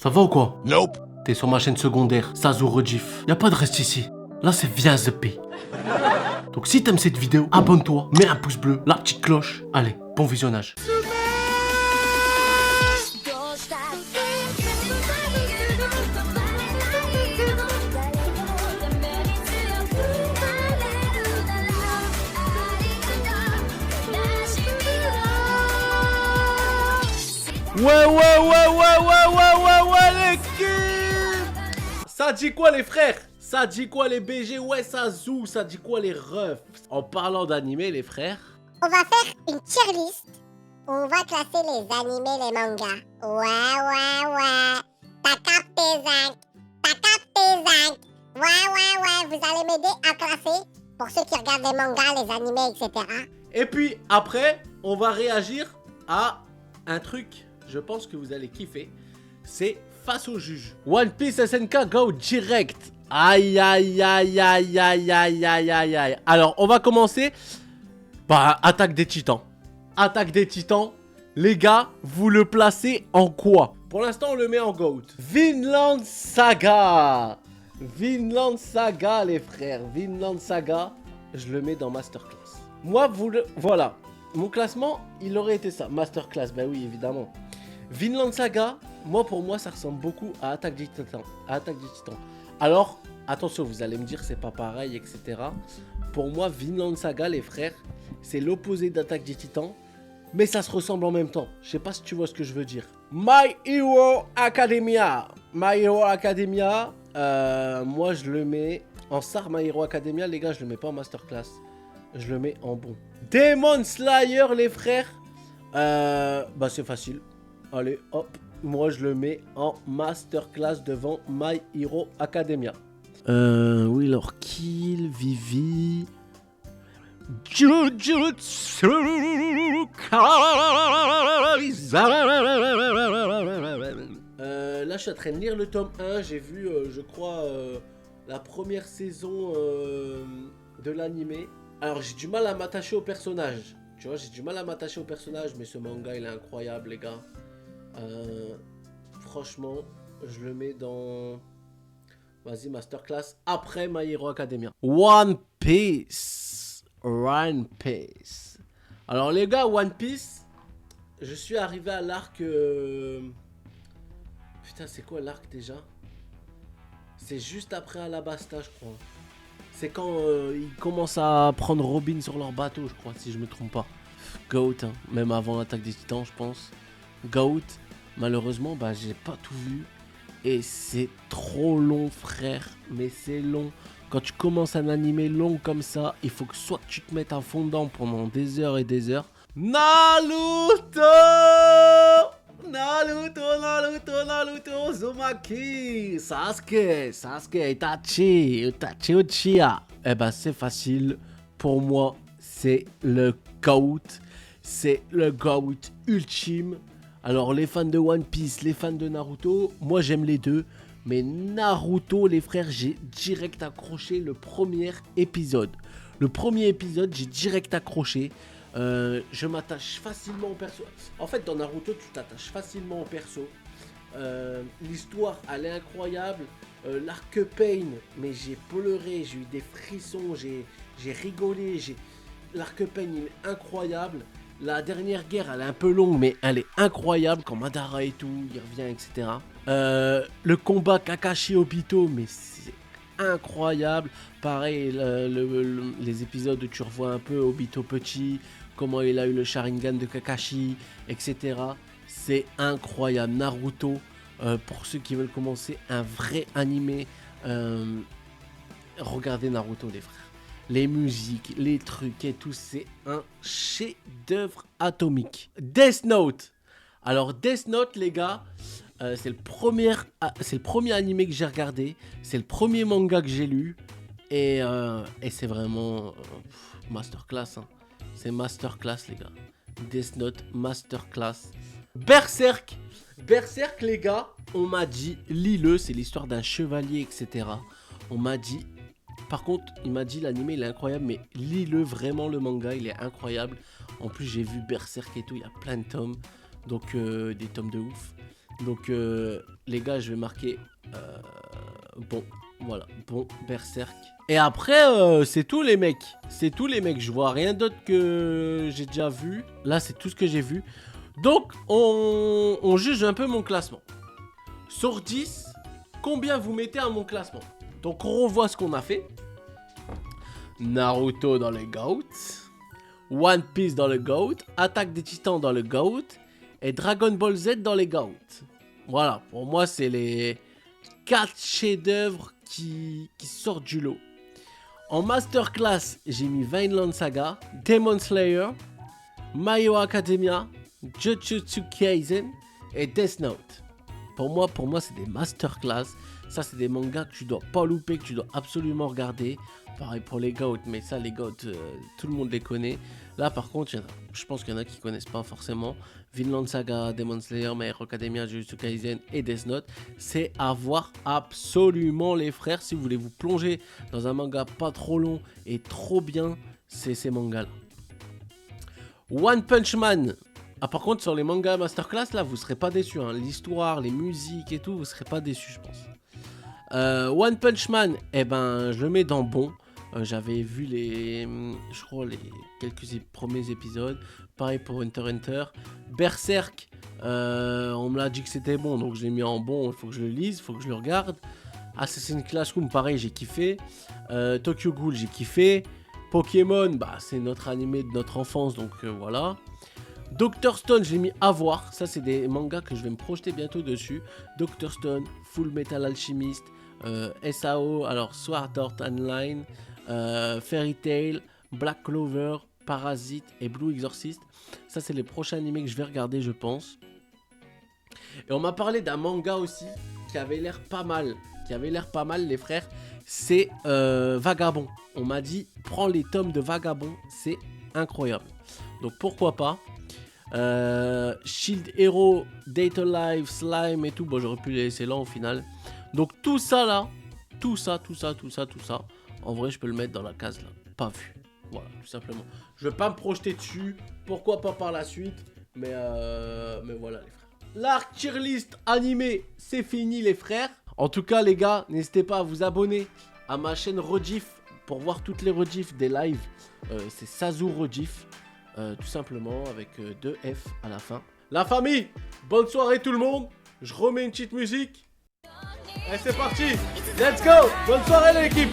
Ça va ou quoi? Nope. T'es sur ma chaîne secondaire, Sazou Rediff. Y'a pas de reste ici. Là, c'est Viens The. Donc si t'aimes cette vidéo, abonne-toi, mets un pouce bleu, la petite cloche. Allez, bon visionnage. Ouais, l'équipe. Ça dit quoi les frères? Ça dit quoi les BG? Ouais, ça zou, ça dit quoi les refs? En parlant d'animé les frères, On va faire une tier list où on va classer les animés, les mangas. Ouais. T'as capté, Zach. T'as capté, Zach. Ouais. Vous allez m'aider à classer pour ceux qui regardent les mangas, les animés, etc. et puis après, on va réagir à un truc, je pense que vous allez kiffer. C'est face au juge. One Piece SNK go direct. Aïe. Alors, on va commencer par Attaque des Titans. Attaque des Titans, les gars, vous le placez en quoi? Pour l'instant, on le met en GOAT. Vinland Saga. Vinland Saga, les frères. Vinland Saga, je le mets dans Masterclass. Moi, voilà. Mon classement, il aurait été ça. Masterclass, ben oui, évidemment. Vinland Saga, pour moi, ça ressemble beaucoup à Attaque des Titans. Alors, attention, vous allez me dire c'est pas pareil, etc. Pour moi, Vinland Saga, les frères, c'est l'opposé d'Attaque des Titans, mais ça se ressemble en même temps. Je sais pas si tu vois ce que je veux dire. My Hero Academia. My Hero Academia, moi, je le mets en Star My Hero Academia, les gars, je le mets pas en Masterclass. Je le mets en bon. Demon Slayer, les frères, bah c'est facile. Allez, hop. Moi, je le mets en Masterclass devant My Hero Academia. Oui, alors Kill, Vivi... Jujutsu Kaisen. Là, je suis en train de lire le tome 1. J'ai vu, je crois, la première saison de l'animé. Alors, j'ai du mal à m'attacher au personnage. Tu vois, j'ai du mal à m'attacher au personnage, mais ce manga, il est incroyable, les gars. Franchement, je le mets dans... Vas-y, Masterclass après My Hero Academia. One Piece. Alors, les gars, One Piece, je suis arrivé à l'arc... Putain, c'est quoi l'arc déjà? C'est juste après Alabasta, je crois. C'est quand ils commencent à prendre Robin sur leur bateau, je crois, si je me trompe pas. Goat, hein. Même avant l'Attaque des Titans, je pense. Goat, malheureusement, bah j'ai pas tout vu. Et c'est trop long, frère. Mais c'est long. Quand tu commences un animé long comme ça, il faut que soit tu te mettes à fond dedans pendant des heures et des heures. Naruto, Uzumaki, Sasuke, Itachi Uchiha. Eh ben c'est facile. Pour moi, c'est le GOAT. C'est le GOAT ultime. Alors les fans de One Piece, les fans de Naruto, moi j'aime les deux. Mais Naruto, les frères, j'ai direct accroché le premier épisode. Le premier épisode, j'ai direct accroché. Je m'attache facilement au perso. En fait, dans Naruto, tu t'attaches facilement au perso. L'histoire, elle est incroyable. L'arc Pain, mais j'ai pleuré, j'ai eu des frissons, j'ai rigolé. L'arc Pain, il est incroyable. La dernière guerre, elle est un peu longue, mais elle est incroyable. Quand Madara et tout, il revient, etc. Le combat Kakashi-Obito, mais c'est incroyable. Pareil, les épisodes où tu revois un peu Obito petit, comment il a eu le Sharingan de Kakashi, etc. C'est incroyable. Naruto, pour ceux qui veulent commencer un vrai animé, regardez Naruto, les frères. Les musiques, les trucs et tout, c'est un chef-d'œuvre atomique. Death Note. Alors Death Note, les gars, c'est le premier animé que j'ai regardé. C'est le premier manga que j'ai lu. Et c'est vraiment masterclass. Hein. C'est masterclass, les gars. Death Note, masterclass. Berserk. Berserk, les gars, on m'a dit, lis-le, c'est l'histoire d'un chevalier, etc. On m'a dit... Par contre, il m'a dit l'anime il est incroyable, mais lis-le vraiment, le manga il est incroyable. En plus j'ai vu Berserk et tout, il y a plein de tomes, donc des tomes de ouf. Donc les gars, je vais marquer bon, voilà, bon, Berserk. Et après, c'est tout les mecs. C'est tout les mecs. Je vois rien d'autre que j'ai déjà vu. Là, c'est tout ce que j'ai vu. Donc, on juge un peu mon classement. Sur 10, combien vous mettez à mon classement? Donc, on revoit ce qu'on a fait. Naruto dans le GOAT. One Piece dans le GOAT. Attaque des Titans dans le GOAT. Et Dragon Ball Z dans les GOAT. Voilà, pour moi, c'est les 4 chefs-d'œuvre qui sortent du lot. En masterclass, j'ai mis Vinland Saga, Demon Slayer, My Hero Academia, Jujutsu Kaisen et Death Note. Pour moi, c'est des masterclass. Ça, c'est des mangas que tu dois pas louper, que tu dois absolument regarder. Pareil pour les GOAT, mais ça, les GOAT, tout le monde les connaît. Là, par contre, je pense qu'il y en a qui connaissent pas forcément. Vinland Saga, Demon Slayer, My Hero Academia, Jujutsu Kaisen et Death Note. C'est à voir absolument, les frères. Si vous voulez vous plonger dans un manga pas trop long et trop bien, c'est ces mangas-là. One Punch Man. Ah, par contre, sur les mangas masterclass, là, vous serez pas déçus. Hein. L'histoire, les musiques et tout, vous serez pas déçus, je pense. One Punch Man, eh ben, je le mets dans bon. J'avais vu je crois, les quelques premiers épisodes. Pareil pour Hunter x Hunter. Berserk, on me l'a dit que c'était bon, donc je l'ai mis en bon. Il faut que je le lise, il faut que je le regarde. Assassin's Classroom, pareil, j'ai kiffé. Tokyo Ghoul, j'ai kiffé. Pokémon, bah, c'est notre animé de notre enfance, donc voilà. Dr Stone, je l'ai mis à voir. Ça, c'est des mangas que je vais me projeter bientôt dessus. Dr Stone, Full Metal Alchemist, SAO, alors Sword Art Online, Fairy Tail, Black Clover, Parasite et Blue Exorcist. Ça, c'est les prochains animés que je vais regarder, je pense. Et on m'a parlé d'un manga aussi qui avait l'air pas mal. Les frères. C'est Vagabond. On m'a dit, prends les tomes de Vagabond, c'est incroyable. Donc pourquoi pas. Shield Hero, Data Life, Slime et tout. Bon, j'aurais pu les laisser là au final. Donc tout ça là, tout ça. En vrai, je peux le mettre dans la case là. Pas vu. Voilà, tout simplement. Je vais pas me projeter dessus. Pourquoi pas par la suite. Mais voilà les frères. L'arc tier list animé, c'est fini les frères. En tout cas les gars, n'hésitez pas à vous abonner à ma chaîne Rediff pour voir toutes les rediffs des lives. C'est Sazu Rediff. Tout simplement avec 2 F à la fin. La famille, bonne soirée tout le monde. Je remets une petite musique. Et c'est parti. Let's go. Bonne soirée l'équipe.